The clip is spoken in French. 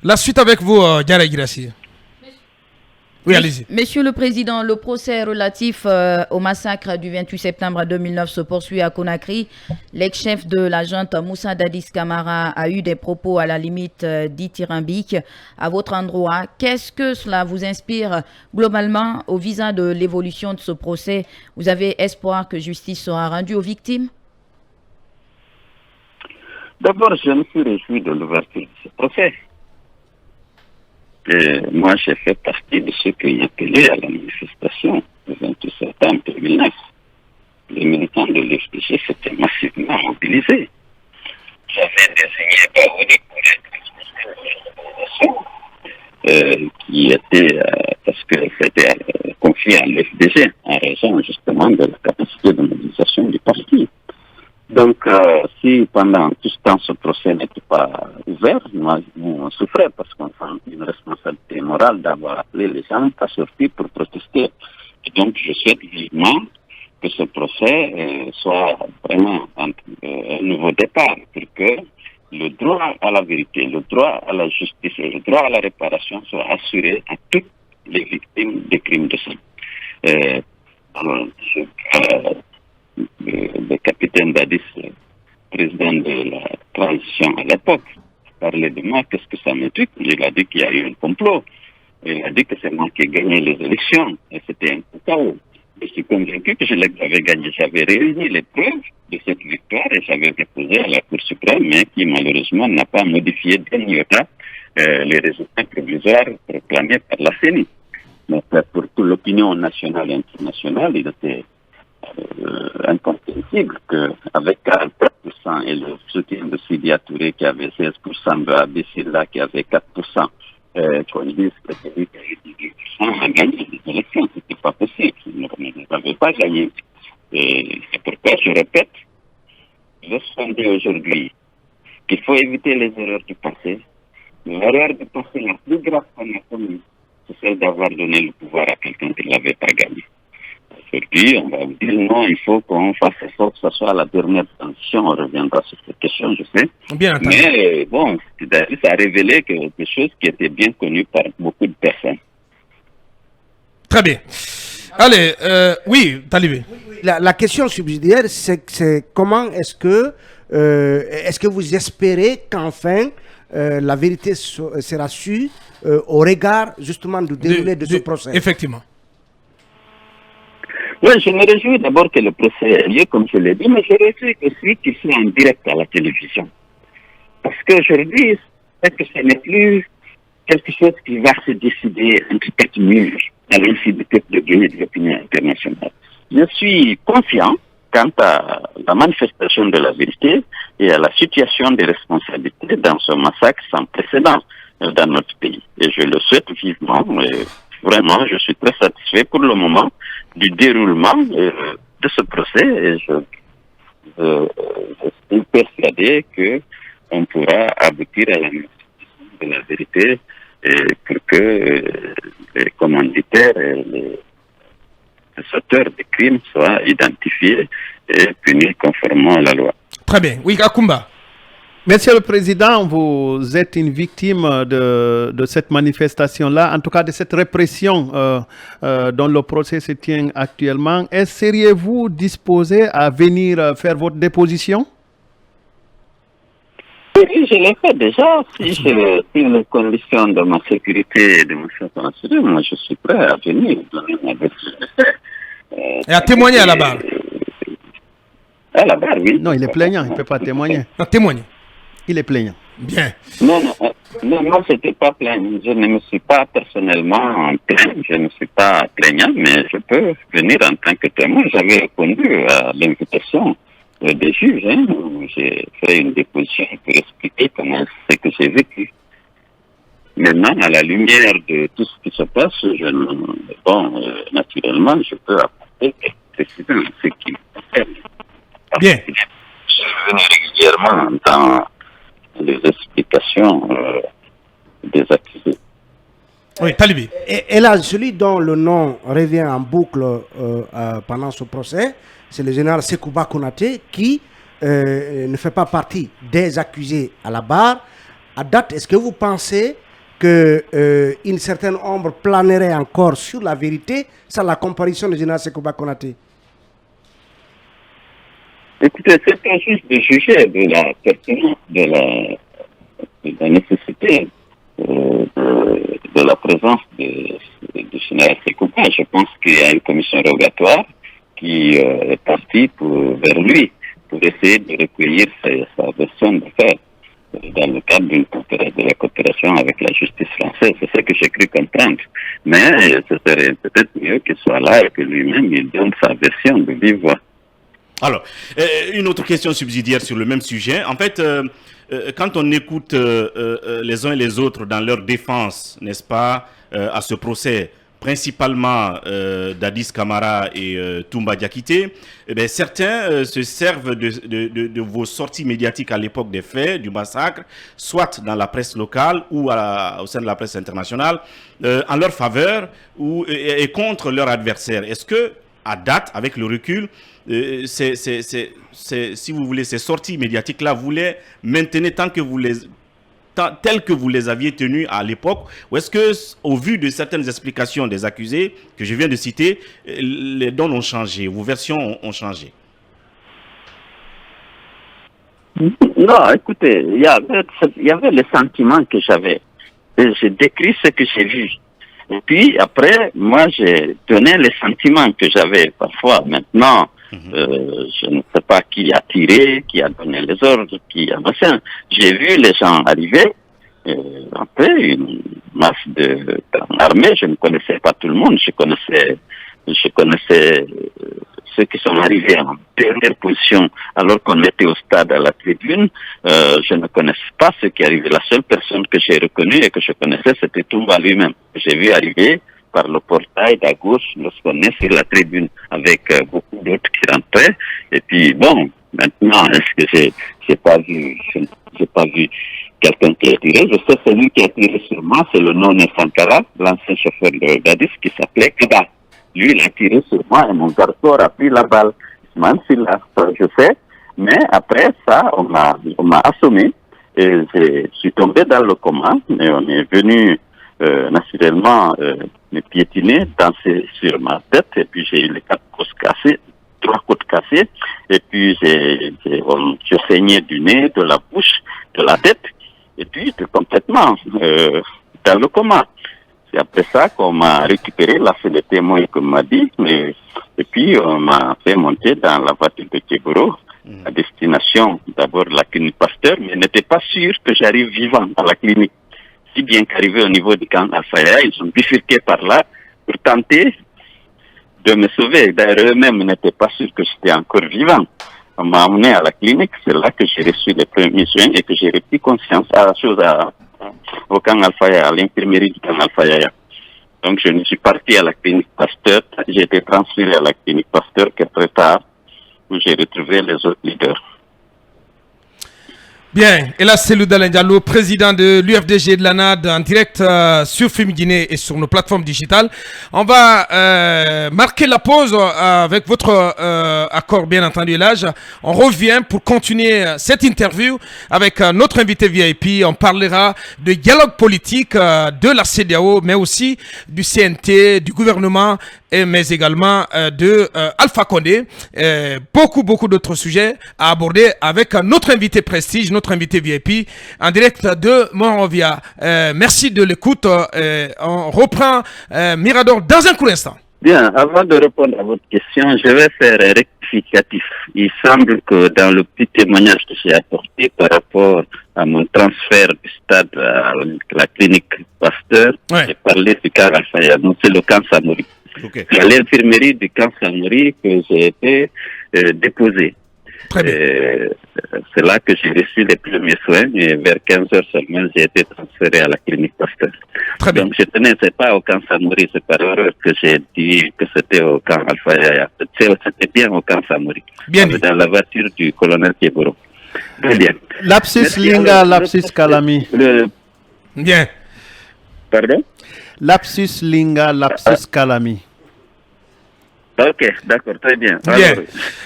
La suite avec vous, Diarra Girassi. Oui, allez-y. Monsieur le Président, le procès relatif au massacre du 28 septembre 2009 se poursuit à Conakry. L'ex-chef de la junte Moussa Dadis Camara a eu des propos à la limite dithyrambiques à votre endroit. Qu'est-ce que cela vous inspire globalement au visa de l'évolution de ce procès? Vous avez espoir que justice sera rendue aux victimes? D'abord, je me suis réjoui de l'ouverture de ce procès. Et moi, j'ai fait partie de ceux qui ont appelé à la manifestation le 28 septembre 2009. Les militants de l'FDG s'étaient massivement mobilisés. J'avais désigné Baoudi qui était, parce que c'était confié à l'FDG en raison justement de la capacité de mobilisation du parti. Donc, si pendant tout ce temps ce procès n'était pas ouvert, nous on souffrait parce qu'on sent une responsabilité morale d'avoir appelé les gens à sortir pour protester. Et donc, je souhaite vivement que ce procès soit vraiment un nouveau départ pour que le droit à la vérité, le droit à la justice et le droit à la réparation soient assurés à toutes les victimes des crimes de sang. Le capitaine Dadis, président de la transition à l'époque, parlait de moi, qu'est-ce que ça m'éduque? Il a dit qu'il y a eu un complot. Il a dit que c'est moi qui ai gagné les élections. Et c'était un chaos. Je suis convaincu que je l'avais gagné. J'avais réuni les preuves de cette victoire et j'avais déposé à la Cour suprême, mais qui malheureusement n'a pas modifié d'un iota les résultats provisoires proclamés par la CENI. Mais pour toute l'opinion nationale et internationale, il était incompréhensible qu'avec 44% et le soutien de Sidi Touré qui avait 16%, de Abessila qui avait 4%, qu'on dise que celui qui avait 18% a gagné les élections. C'était pas possible. Ils n'avaient pas gagné. Et c'est pourquoi je répète, je dis aujourd'hui qu'il faut éviter les erreurs du passé. L'erreur du passé la plus grave qu'on a commise, c'est celle d'avoir donné le pouvoir à quelqu'un qui ne l'avait pas gagné. Aujourd'hui, on va vous dire non, il faut qu'on fasse effort que ce soit la dernière transition. On reviendra sur cette question, je sais. Bien entendu. Mais bon, ça a révélé quelque chose qui était bien connu par beaucoup de personnes. Très bien. Allez, oui, Talibé. La question subsidiaire, c'est comment est-ce que vous espérez qu'enfin la vérité sera sue au regard justement du déroulé de ce procès? Effectivement. Oui, je me réjouis d'abord que le procès ait lieu, comme je l'ai dit, mais je me réjouis aussi qu'il soit en direct à la télévision. Parce qu'aujourd'hui, c'est que ce n'est plus quelque chose qui va se décider entre quatre murs à l'incidité de Guinée de l'opinion internationale. Je suis confiant quant à la manifestation de la vérité et à la situation des responsabilités dans ce massacre sans précédent dans notre pays. Et je le souhaite vivement. Vraiment, je suis très satisfait pour le moment du déroulement de ce procès et je suis persuadé qu'on pourra aboutir à la manifestation de la vérité pour que les commanditaires et les auteurs des crimes soient identifiés et punis conformément à la loi. Très bien. Oui, Akumba. Monsieur le Président, vous êtes une victime de cette manifestation-là, en tout cas de cette répression dont le procès se tient actuellement. Seriez-vous disposé à venir faire votre déposition? Oui, je l'ai fait déjà. Si les conditions de ma sécurité et de ma sécurité, moi je suis prêt à venir donner ma déposition. Et à témoigner à la barre? À la barre, oui. Non, il est plaignant, il ne peut pas témoigner. Non, témoigner. Il est plaignant. Bien. Non, ce n'était pas plaignant. Je ne me suis pas personnellement plaint, je ne suis pas plaignant, mais je peux venir en tant que témoin. J'avais répondu à l'invitation des juges. J'ai fait une déposition pour expliquer comment c'est que j'ai vécu. Maintenant, à la lumière de tout ce qui se passe, naturellement, je peux apporter quelques précisions ce qui me concerne. Bien. Je suis venu régulièrement dans les explications des accusés. Oui, Talibi. Et là, celui dont le nom revient en boucle pendant ce procès, c'est le général Sekouba Konaté qui ne fait pas partie des accusés à la barre. À date, est-ce que vous pensez qu'une certaine ombre planerait encore sur la vérité, c'est la comparution de général Sekouba Konaté? Écoutez, c'est pas juste de juger de la pertinence, de la nécessité de la présence de général Sekouba. Je pense qu'il y a une commission rogatoire qui est partie vers lui pour essayer de recueillir sa version de fait dans le cadre de la coopération avec la justice française. C'est ça que j'ai cru comprendre. Mais ce serait peut-être mieux qu'il soit là et que lui-même il donne sa version de vive voix. Alors, une autre question subsidiaire sur le même sujet. En fait, quand on écoute les uns et les autres dans leur défense, n'est-ce pas, à ce procès, principalement Dadis Camara et Toumba Diakité, eh bien, certains se servent de vos sorties médiatiques à l'époque des faits, du massacre, soit dans la presse locale ou au sein de la presse internationale, en leur faveur et contre leur adversaire. Est-ce que, à date, avec le recul, si vous voulez, ces sorties médiatiques-là, vous les maintenez telles que vous les aviez tenues à l'époque, ou est-ce que, au vu de certaines explications des accusés que je viens de citer, les donnes ont changé, vos versions ont changé? Non, écoutez, il y avait les sentiments que j'avais. J'ai décrit ce que j'ai vu. Et puis après, moi, j'ai donné les sentiments que j'avais parfois. Maintenant, je ne sais pas qui a tiré, qui a donné les ordres, qui a machin. J'ai vu les gens arriver. Après, une masse d'armée, je ne connaissais pas tout le monde. Je connaissais ceux qui sont arrivés en dernière position alors qu'on était au stade à la tribune. Je ne connaissais pas ceux qui arrivaient. La seule personne que j'ai reconnue et que je connaissais, c'était Toumba lui-même. J'ai vu arriver par le portail d'à gauche lorsqu'on est sur la tribune avec beaucoup d'autres qui rentraient. Et puis bon, maintenant, est-ce que j'ai pas vu quelqu'un qui a tiré? Je sais celui qui a tiré sur moi, c'est le non Sankara, l'ancien chauffeur de Dadis qui s'appelait Kaba. Lui, il a tiré sur moi et mon garçon a pris la balle. Même s'il l'a, je sais. Mais après ça, on m'a assommé et je suis tombé dans le coma. Et on est venu naturellement me piétiner, danser sur ma tête. Et puis j'ai eu les 3 côtes cassées. Et puis je saignais du nez, de la bouche, de la tête. Et puis j'étais complètement dans le coma. C'est après ça qu'on m'a récupéré, là c'est le témoin qu'on m'a dit, et puis on m'a fait monter dans la voiture de Kéboro, à destination d'abord de la clinique Pasteur, mais n'était pas sûr que j'arrive vivant à la clinique. Si bien qu'arrivé au niveau du camp Al-Faya, ils ont bifurqué par là pour tenter de me sauver. D'ailleurs eux-mêmes n'étaient pas sûrs que j'étais encore vivant. On m'a amené à la clinique, c'est là que j'ai reçu les premiers soins et que j'ai repris conscience à la chose au camp Al-Faya, à l'infirmerie du camp Al-Faya. Donc je suis parti à la clinique Pasteur, j'ai été transféré à la clinique Pasteur que très tard, où j'ai retrouvé les autres leaders. Bien, et là c'est Loudalen Diallo, président de l'UFDG de l'ANAD, en direct sur Fémiguinée et sur nos plateformes digitales. On va marquer la pause avec votre accord, bien entendu, l'âge. On revient pour continuer cette interview avec notre invité VIP. On parlera de dialogue politique de la CEDEAO, mais aussi du CNT, du gouvernement, mais également de Alpha Condé. Beaucoup d'autres sujets à aborder avec notre invité prestige, notre invité VIP, en direct de Monrovia. Merci de l'écoute. On reprend Mirador dans un court instant. Bien, avant de répondre à votre question, je vais faire un rectificatif. Il semble que dans le petit témoignage que j'ai apporté par rapport à mon transfert du stade à la clinique Pasteur, j'ai parlé du camp Al-Faya. Donc c'est le camp Samori. Okay. C'est à l'infirmerie du camp Samori que j'ai été déposé. Très bien. C'est là que j'ai reçu les premiers soins et vers 15h seulement, j'ai été transféré à la clinique Pasteur. Très bien. Donc je tenais, c'est pas au camp Samori, c'est par erreur que j'ai dit que c'était au camp Al-Faya. C'était bien au camp Samori. Bien dit. Dans la voiture du colonel Kéboro. Très bien. Lapsus Merci. linga, Alors, lapsus calami. Bien. Pardon? Lapsus linga, lapsus calami. Ok, d'accord, très bien. Bien.